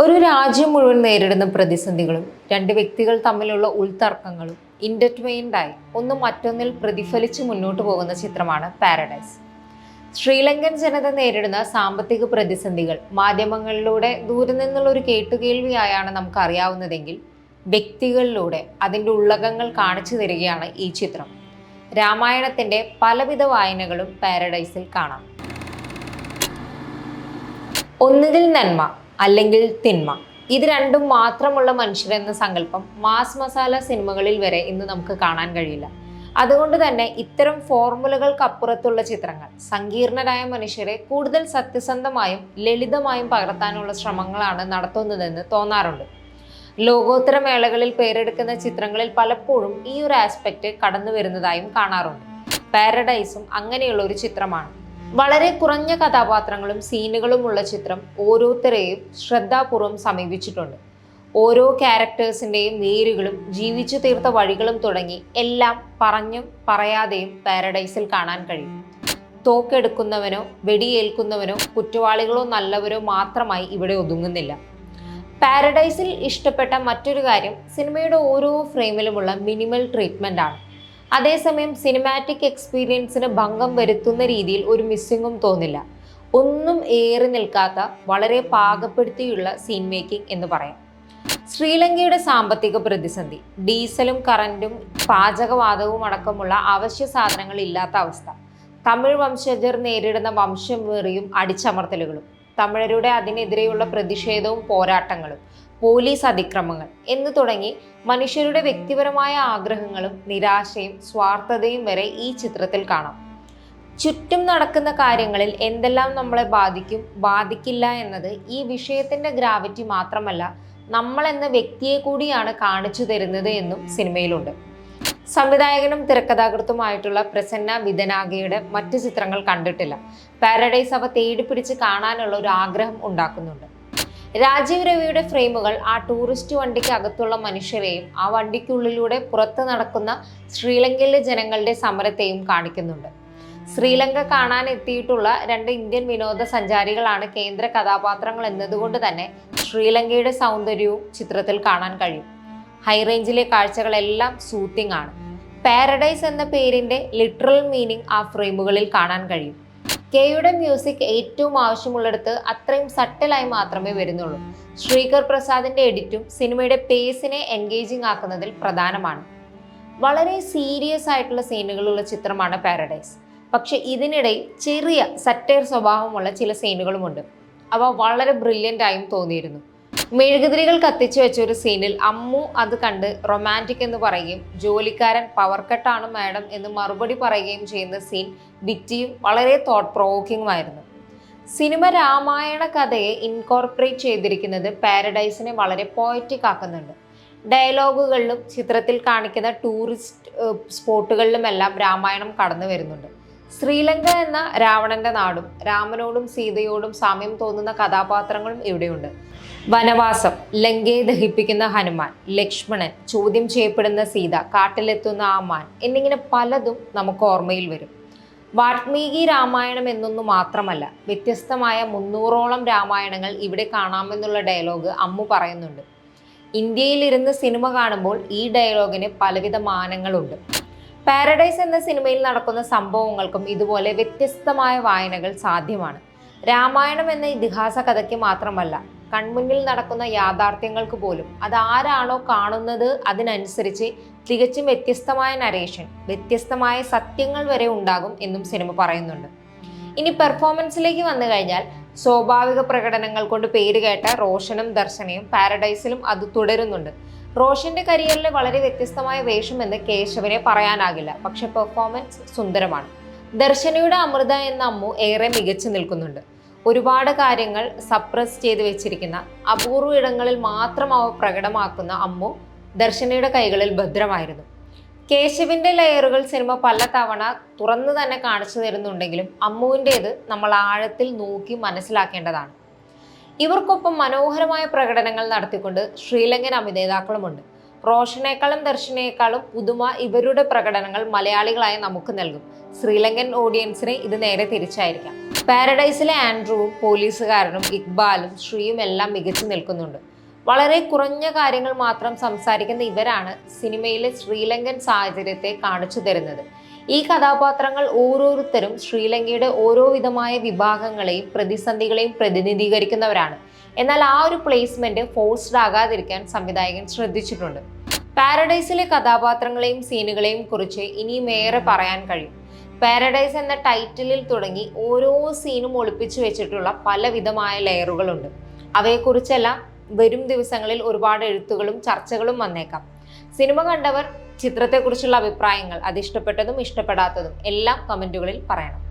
ഒരു രാജ്യം മുഴുവൻ നേരിടുന്ന പ്രതിസന്ധികളും രണ്ട് വ്യക്തികൾ തമ്മിലുള്ള ഉൾത്തർക്കങ്ങളും ഇന്റർട്വൈൻഡായി ഒന്ന് മറ്റൊന്നിൽ പ്രതിഫലിച്ച് മുന്നോട്ട് പോകുന്ന ചിത്രമാണ് പാരഡൈസ്. ശ്രീലങ്കൻ ജനത നേരിടുന്ന സാമ്പത്തിക പ്രതിസന്ധികൾ മാധ്യമങ്ങളിലൂടെ ദൂരെ നിന്നുള്ള ഒരു കേട്ടുകേൾവിയായാണ് നമുക്ക് അറിയാവുന്നതെങ്കിൽ വ്യക്തികളിലൂടെ അതിൻ്റെ ഉള്ളകങ്ങൾ കാണിച്ചു തരികയാണ് ഈ ചിത്രം. രാമായണത്തിൻ്റെ പലവിധ വായനകളും പാരഡൈസിൽ കാണാം. ഒന്നുകിൽ നന്മ അല്ലെങ്കിൽ തിന്മ, ഇത് രണ്ടും മാത്രമുള്ള മനുഷ്യരെന്ന സങ്കല്പം മാസ് മസാല സിനിമകളിൽ വരെ ഇന്ന് നമുക്ക് കാണാൻ കഴിയില്ല. അതുകൊണ്ട് തന്നെ ഇത്തരം ഫോർമുലകൾക്കപ്പുറത്തുള്ള ചിത്രങ്ങൾ സങ്കീർണരായ മനുഷ്യരെ കൂടുതൽ സത്യസന്ധമായും ലളിതമായും പകർത്താനുള്ള ശ്രമങ്ങളാണ് നടത്തുന്നതെന്ന് തോന്നാറുണ്ട്. ലോകോത്തര മേളകളിൽ പേരെടുക്കുന്ന ചിത്രങ്ങളിൽ പലപ്പോഴും ഈ ഒരു ആസ്പെക്റ്റ് കടന്നു വരുന്നതായും കാണാറുണ്ട്. പാരഡൈസും അങ്ങനെയുള്ള ഒരു ചിത്രമാണ്. വളരെ കുറഞ്ഞ കഥാപാത്രങ്ങളും സീനുകളും ഉള്ള ചിത്രം ഓരോരുത്തരെയും ശ്രദ്ധാപൂർവം സമീപിച്ചിട്ടുണ്ട്. ഓരോ ക്യാരക്ടേഴ്സിൻ്റെയും വേരുകളും ജീവിച്ചു തീർത്ത വഴികളും തുടങ്ങി എല്ലാം പറഞ്ഞും പറയാതെയും പാരഡൈസിൽ കാണാൻ കഴിയും. തോക്കെടുക്കുന്നവനോ വെടിയേൽക്കുന്നവനോ കുറ്റവാളികളോ നല്ലവരോ മാത്രമായി ഇവിടെ ഒതുങ്ങുന്നില്ല. പാരഡൈസിൽ ഇഷ്ടപ്പെട്ട മറ്റൊരു കാര്യം സിനിമയുടെ ഓരോ ഫ്രെയിമിലുമുള്ള മിനിമൽ ട്രീറ്റ്മെൻ്റ് ആണ്. അതേസമയം സിനിമാറ്റിക് എക്സ്പീരിയൻസിന് ഭംഗം വരുത്തുന്ന രീതിയിൽ ഒരു മിസ്സിങ്ങും തോന്നില്ല. ഒന്നും ഏറി നിൽക്കാത്ത വളരെ പാകപ്പെടുത്തിയുള്ള സീൻ മേക്കിംഗ് എന്ന് പറയാം. ശ്രീലങ്കയുടെ സാമ്പത്തിക പ്രതിസന്ധി, ഡീസലും കറന്റും പാചകവാതകവും അടക്കമുള്ള അവശ്യ സാധനങ്ങൾ ഇല്ലാത്ത അവസ്ഥ, തമിഴ് വംശജർ നേരിടുന്ന വംശവെറിയും അടിച്ചമർത്തലുകളും, തമിഴരുടെ അതിനെതിരെയുള്ള പ്രതിഷേധവും പോരാട്ടങ്ങളും, പോലീസ് അതിക്രമങ്ങൾ എന്ന് തുടങ്ങി മനുഷ്യരുടെ വ്യക്തിപരമായ ആഗ്രഹങ്ങളും നിരാശയും സ്വാർത്ഥതയും വരെ ഈ ചിത്രത്തിൽ കാണാം. ചുറ്റും നടക്കുന്ന കാര്യങ്ങളിൽ എന്തെല്ലാം നമ്മളെ ബാധിക്കില്ല എന്നത് ഈ വിഷയത്തിന്റെ ഗ്രാവിറ്റി മാത്രമല്ല, നമ്മൾ എന്ന വ്യക്തിയെ കൂടിയാണ് കാണിച്ചു തരുന്നത് എന്നും സിനിമയിലുണ്ട്. സംവിധായകനും തിരക്കഥാകൃത്തുമായിട്ടുള്ള പ്രസന്ന വിദനാഗയുടെ മറ്റു ചിത്രങ്ങൾ കണ്ടിട്ടില്ല. പാരഡൈസ് അവ തേടിപ്പിടിച്ച് കാണാനുള്ള ഒരു ആഗ്രഹം ഉണ്ടാക്കുന്നുണ്ട്. രാജീവ് രവിയുടെ ഫ്രെയിമുകൾ ആ ടൂറിസ്റ്റ് വണ്ടിക്ക് അകത്തുള്ള മനുഷ്യരെയും ആ വണ്ടിക്കുള്ളിലൂടെ പുറത്ത് നടക്കുന്ന ശ്രീലങ്കയിലെ ജനങ്ങളുടെ സമരത്തെയും കാണിക്കുന്നുണ്ട്. ശ്രീലങ്ക കാണാൻ എത്തിയിട്ടുള്ള രണ്ട് ഇന്ത്യൻ വിനോദസഞ്ചാരികളാണ് കേന്ദ്ര കഥാപാത്രങ്ങൾ എന്നതുകൊണ്ട് തന്നെ ശ്രീലങ്കയുടെ സൗന്ദര്യവും ചിത്രത്തിൽ കാണാൻ കഴിയും. ഹൈറേഞ്ചിലെ കാഴ്ചകളെല്ലാം സൂത്തിങ് ആണ്. പാരഡൈസ് എന്ന പേരിന്റെ ലിറ്ററൽ മീനിങ് ആ ഫ്രെയിമുകളിൽ കാണാൻ കഴിയും. കെയുടെ മ്യൂസിക് ഏറ്റവും ആവശ്യമുള്ളിടത്ത് അത്രയും സട്ടിലായി മാത്രമേ വരുന്നുള്ളൂ. ശ്രീകർ പ്രസാദിന്റെ എഡിറ്റും സിനിമയുടെ പേസിനെ എൻഗേജിങ് ആക്കുന്നതിൽ പ്രധാനമാണ്. വളരെ സീരിയസ് ആയിട്ടുള്ള സീനുകളുള്ള ചിത്രമാണ് പാരഡൈസ്. പക്ഷെ ഇതിനിടയിൽ ചെറിയ സറ്റയർ സ്വഭാവമുള്ള ചില സീനുകളുമുണ്ട്. അവ വളരെ ബ്രില്യൻ്റ് ആയും തോന്നിയിരുന്നു. മെഴുകുതിരികൾ കത്തിച്ചു വെച്ച ഒരു സീനിൽ അമ്മു അത് കണ്ട് റൊമാൻറ്റിക് എന്ന് പറയുകയും ജോലിക്കാരൻ പവർ കട്ടാണ് മാഡം എന്ന് മറുപടി പറയുകയും ചെയ്യുന്ന സീൻ വിറ്റിയും വളരെ തോട്ട് പ്രൊവോക്കിംഗുമായിരുന്നു. സിനിമ രാമായണ കഥയെ ഇൻകോർപ്പറേറ്റ് ചെയ്തിരിക്കുന്നത് പാരഡൈസിനെ വളരെ പോയറ്റിക് ആക്കുന്നുണ്ട്. ഡയലോഗുകളിലും ചിത്രത്തിൽ കാണിക്കുന്ന ടൂറിസ്റ്റ് സ്പോട്ടുകളിലുമെല്ലാം രാമായണം കടന്നു വരുന്നുണ്ട്. ശ്രീലങ്ക എന്ന രാവണന്റെ നാടും രാമനോടും സീതയോടും സാമ്യം തോന്നുന്ന കഥാപാത്രങ്ങളും ഇവിടെയുണ്ട്. വനവാസം, ലങ്കയെ ദഹിപ്പിക്കുന്ന ഹനുമാൻ, ലക്ഷ്മണൻ, ചോദ്യം ചെയ്യപ്പെടുന്ന സീത, കാട്ടിലെത്തുന്ന ആ മാൻ എന്നിങ്ങനെ പലതും നമുക്ക് ഓർമ്മയിൽ വരും. വാൽമീകി രാമായണം എന്നൊന്നു മാത്രമല്ല, വ്യത്യസ്തമായ 300ഓളം രാമായണങ്ങൾ ഇവിടെ കാണാമെന്നുള്ള ഡയലോഗ് അമ്മു പറയുന്നുണ്ട്. ഇന്ത്യയിലിരുന്ന് സിനിമ കാണുമ്പോൾ ഈ ഡയലോഗിന് പലവിധ മാനങ്ങളുണ്ട്. പാരഡൈസ് എന്ന സിനിമയിൽ നടക്കുന്ന സംഭവങ്ങൾക്കും ഇതുപോലെ വ്യത്യസ്തമായ വായനകൾ സാധ്യമാണ്. രാമായണം എന്ന ഇതിഹാസ കഥയ്ക്ക് മാത്രമല്ല, കൺമുന്നിൽ നടക്കുന്ന യാഥാർത്ഥ്യങ്ങൾക്ക് പോലും അത് ആരാണോ കാണുന്നത് അതിനനുസരിച്ച് തികച്ചും വ്യത്യസ്തമായ നരേഷൻ, വ്യത്യസ്തമായ സത്യങ്ങൾ വരെ ഉണ്ടാകും എന്നും സിനിമ പറയുന്നുണ്ട്. ഇനി പെർഫോമൻസിലേക്ക് വന്നു കഴിഞ്ഞാൽ സ്വാഭാവിക പ്രകടനങ്ങൾ കൊണ്ട് പേരുകേട്ട റോഷനും ദർശനയും പാരഡൈസിലും അത് തുടരുന്നുണ്ട്. റോഷന്റെ കരിയറിലെ വളരെ വ്യത്യസ്തമായ വേഷം എന്ന് കേശവനെ പറയാനാകില്ല, പക്ഷെ പെർഫോമൻസ് സുന്ദരമാണ്. ദർശനയുടെ അമൃത എന്ന അമ്മു ഏറെ മികച്ചു നിൽക്കുന്നുണ്ട്. ഒരുപാട് കാര്യങ്ങൾ സപ്രസ് ചെയ്ത് വെച്ചിരിക്കുന്ന അപൂർവ ഇടങ്ങളിൽ മാത്രം അവ പ്രകടമാക്കുന്ന അമ്മു ദർശനയുടെ കൈകളിൽ ഭദ്രമായിരുന്നു. കേശവിന്റെ ലെയറുകൾ സിനിമ പല തവണ തുറന്നു തന്നെ കാണിച്ചു തരുന്നുണ്ടെങ്കിലും അമ്മുവിൻ്റേത് നമ്മൾ ആഴത്തിൽ നോക്കി മനസ്സിലാക്കേണ്ടതാണ്. ഇവർക്കൊപ്പം മനോഹരമായ പ്രകടനങ്ങൾ നടത്തിക്കൊണ്ട് ശ്രീലങ്കൻ അഭിനേതാക്കളുമുണ്ട്. റോഷനേക്കാളും ദർശനേക്കാളും പുതുമ ഇവരുടെ പ്രകടനങ്ങൾ മലയാളികളായ നമുക്ക് നൽകും. ശ്രീലങ്കൻ ഓഡിയൻസിന് ഇത് നേരെ തിരിച്ചായിരിക്കാം. പാരഡൈസിലെ ആൻഡ്രൂവും പോലീസുകാരനും ഇക്ബാലും ശ്രീയും എല്ലാം മികച്ചു നിൽക്കുന്നുണ്ട്. വളരെ കുറഞ്ഞ കാര്യങ്ങൾ മാത്രം സംസാരിക്കുന്ന ഇവരാണ് സിനിമയിലെ ശ്രീലങ്കൻ സാഹചര്യത്തെ കാണിച്ചു തരുന്നത്. ഈ കഥാപാത്രങ്ങൾ ഓരോരുത്തരും ശ്രീലങ്കയുടെ ഓരോ വിധമായ വിഭാഗങ്ങളെയും പ്രതിസന്ധികളെയും പ്രതിനിധീകരിക്കുന്നവരാണ്. എന്നാൽ ആ ഒരു പ്ലേസ്മെന്റ് ഫോഴ്സ്ഡ് ആകാതിരിക്കാൻ സംവിധായകൻ ശ്രദ്ധിച്ചിട്ടുണ്ട്. പാരഡൈസിലെ കഥാപാത്രങ്ങളെയും സീനുകളെയും കുറിച്ച് ഇനിയും ഏറെ പറയാൻ കഴിയും. പാരഡൈസ് എന്ന ടൈറ്റിലിൽ തുടങ്ങി ഓരോ സീനും ഒളിപ്പിച്ചു വെച്ചിട്ടുള്ള പലവിധമായ ലെയറുകളുണ്ട്. അവയെക്കുറിച്ചെല്ലാം വരും ദിവസങ്ങളിൽ ഒരുപാട് എഴുത്തുകളും ചർച്ചകളും വന്നേക്കാം. സിനിമ കണ്ടവർ ചിത്രത്തെക്കുറിച്ചുള്ള അഭിപ്രായങ്ങൾ, അത് ഇഷ്ടപ്പെട്ടതും ഇഷ്ടപ്പെടാത്തതും എല്ലാം കമന്റുകളിൽ പറയണം.